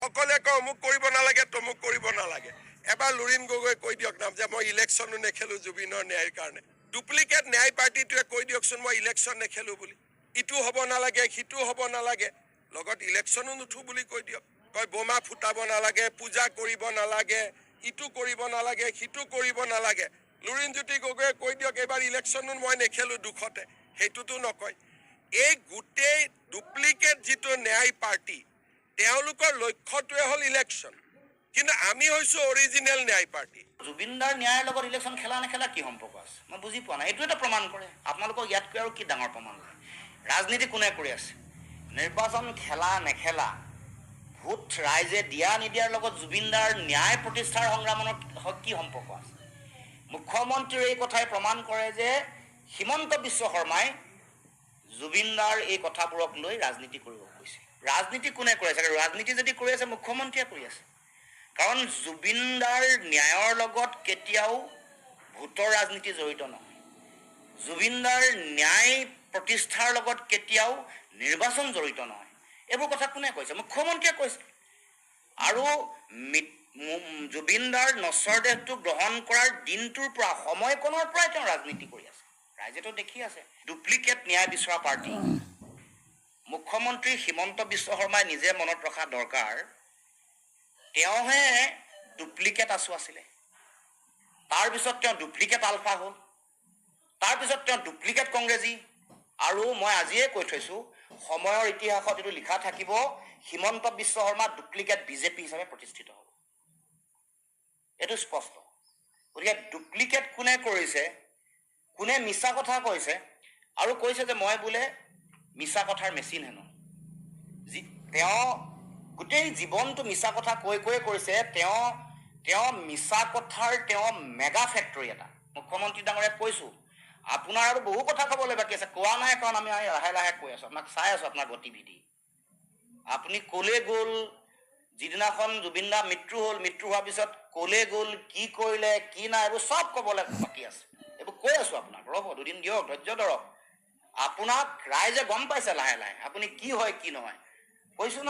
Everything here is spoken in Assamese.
সকলে কয় অমুক কৰিব নালাগে তমুক কৰিব নালাগে এবাৰ লুৰিণ গগৈ কৈ দিয়ক নাম যে মই ইলেকশ্যনো নেখেলো জুবিনৰ ন্যায়ৰ কাৰণে ডুপ্লিকেট ন্যায় পাৰ্টিটোৱে কৈ দিয়কচোন মই ইলেকশ্যন নেখেলো বুলি ইটো হ'ব নালাগে সিটো হ'ব নালাগে লগত ইলেকশ্যনো নুঠো বুলি কৈ দিয়ক কয় বোমা ফুটাব নালাগে পূজা কৰিব নালাগে ইটো কৰিব নালাগে সিটো কৰিব নালাগে লুৰিণজ্যোতি গগৈয়ে কৈ দিয়ক এবাৰ ইলেকশ্যনো মই নেখেলো দুখতে সেইটোতো নকয় এই গোটেই ডুপ্লিকেট যিটো ন্যায় পাৰ্টি তেওঁলোকৰ লক্ষ্যটোৱে হ'ল ইলেকশ্যন কিন্তু আমি হৈছো অৰিজিনেল ন্যায় পাৰ্টি জুবিনদাৰ ন্যায়ৰ লগত ইলেকশ্যন খেলা নেখেলা কি সম্পৰ্ক আছে মই বুজি পোৱা নাই এইটো এটা প্ৰমাণ কৰে আপোনালোকক ইয়াতকৈ আৰু কি ডাঙৰ প্ৰমাণ লাগে ৰাজনীতি কোনে কৰি আছে নিৰ্বাচন খেলা নেখেলা ভোট ৰাইজে দিয়া নিদিয়াৰ লগত জুবিনদাৰ ন্যায় প্ৰতিষ্ঠাৰ সংগ্ৰামৰ কি সম্পৰ্ক আছে মুখ্যমন্ত্ৰীৰ এই কথাই প্ৰমাণ কৰে যে হিমন্ত বিশ্ব শৰ্মাই জুবিনদাৰ এই কথাবোৰক লৈ ৰাজনীতি কৰিব কৈছে ৰাজনীতি কোনে কৰি আছে ৰাজনীতি যদি কৰি আছে মুখ্যমন্ত্ৰীয়ে কৰি আছে কাৰণ জুবিনদাৰ ন্যায়ৰ লগত কেতিয়াও ভোটৰ ৰাজনীতি জড়িত নহয় জুবিনদাৰ ন্যায় প্ৰতিষ্ঠাৰ লগত কেতিয়াও নিৰ্বাচন জড়িত নহয় এইবোৰ কথা কোনে কৈছে মুখ্যমন্ত্ৰীয়ে কৈছে আৰু জুবিনদাৰ নশ্বৰ দেহটো গ্ৰহণ কৰাৰ দিনটোৰ পৰা সময়কণৰ পৰাই তেওঁ ৰাজনীতি কৰি আছে ৰাইজেতো দেখি আছে ডুপ্লিকেট ন্যায় বিচৰা পাৰ্টি মুখ্যমন্ত্ৰী হিমন্ত বিশ্ব শৰ্মাই নিজে মনত ৰখা দৰকাৰ তেওঁহে ডুপ্লিকেট আছু আছিলে তাৰপিছত তেওঁ ডুপ্লিকেট আলফা হ'ল তাৰপিছত তেওঁ ডুপ্লিকেট কংগ্ৰেছী আৰু মই আজিয়ে কৈ থৈছোঁ সময়ৰ ইতিহাসত এইটো লিখা থাকিব হিমন্ত বিশ্ব শৰ্মা ডুপ্লিকেট বিজেপি হিচাপে প্ৰতিষ্ঠিত হ'ব এইটো স্পষ্ট গতিকে ডুপ্লিকেট কোনে কৰিছে কোনে মিছা কথা কৈছে আৰু কৈছে যে মই বোলে মিছা কথাৰ মেচিন হেনো তেওঁ গোটেই জীৱনটো মিছা কথা কৈ কৰিছে তেওঁ মিছা কথাৰ তেওঁ মেগা ফেক্টৰী এটা মুখ্যমন্ত্ৰী ডাঙৰীয়াক কৈছোঁ আপোনাৰ আৰু বহু কথা ক'বলৈ বাকী আছে কোৱা নাই কাৰণ আমি লাহে লাহে কৈ আছোঁ আপোনাক চাই আছোঁ আপোনাৰ গতিবিধি আপুনি ক'লে গ'ল যিদিনাখন জুবিনদা মৃত্যু হোৱাৰ পিছত ক'লে গ'ল কি কৰিলে কি নাই এইবোৰ চব ক'বলৈ বাকী আছে এইবোৰ কৈ আছোঁ আপোনাক ৰ'ব দুদিন দিয়ক ধৈৰ্য ধৰক আপোনাক ৰাইজে গম পাইছে লাহে লাহে আপুনি কি হয় কি নহয় কৈছোঁ ন